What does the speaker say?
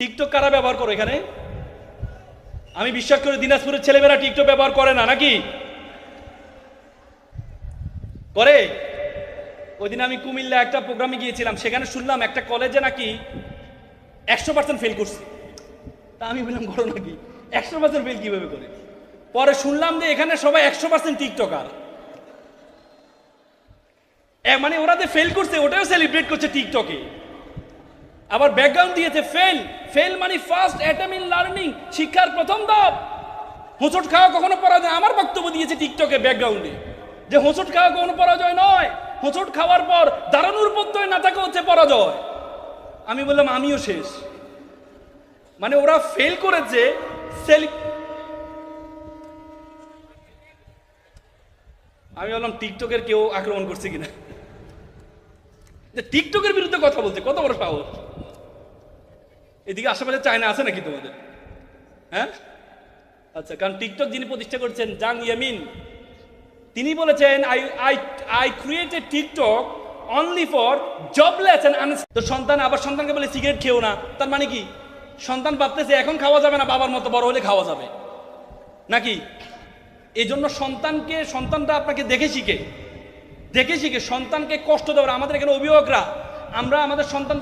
TikTok কারা ব্যবহার করো এখানে? আমি বিশ্বাস করি দিনাজপুরের ছেলেমেয়েরা টিকটক ব্যবহার করে না, নাকি করে? ওই দিন আমি কুমিল্লা একটা প্রোগ্রামে গিয়েছিলাম, সেখানে শুনলাম একটা কলেজে নাকি 100% ফেল করছে। তা আমি বললাম করো নাকি, 100% ফেল কিভাবে করে? পরে শুনলাম যে এখানে সবাই 100% টিকটকার। মানে ওরা যে ফেল করছে ওটাও সেলিব্রেট করছে টিকটকে। আবার ব্যাকগ্রাউন্ড দিয়েছে ফেল, ফেল মানে ফার্স্ট অ্যাটেম্প ইন লার্নিং, শিক্ষার প্রথম ধাপ। হোঁচট খাওয়া কখনো পরাজয়, আমার বক্তব্য দিয়েছে টিকটকে ব্যাকগ্রাউন্ডে যে হোঁচট খাওয়া কখনো পরাজয় নয়, হোঁচট খাওয়ার পর দাঁড়ানোর প্রত্যয় না থাকা হচ্ছে পরাজয়। আমি বললাম আমিও শেষ। মানে ওরা ফেল করেছে আমি বললাম টিকটকের কেউ আক্রমণ করছে কিনা, যে টিকটকের বিরুদ্ধে কথা বলছে, কত বড় সাহস! এদিকে আশেপাশে চায়না আছে নাকি তোমাদের? হ্যাঁ, আচ্ছা, কারণ টিকটক যিনি প্রতিষ্ঠা করেছেন জাং ইয়ামিন, তিনি বলেছেন I created TikTok only for jobless and তো সন্তান আবার সন্তানকে বলে সিগারেট খেও না, তার মানে কি সন্তান ভাবতেছে এখন খাওয়া যাবে না, বাবার মতো বড় হলে খাওয়া যাবে নাকি? এই জন্য সন্তানরা আপনাকে দেখে শিখে সন্তানকে কষ্ট দেওয়ার। আমাদের এখানে অভিভাবকরা আমরা আমাদের সন্তানদের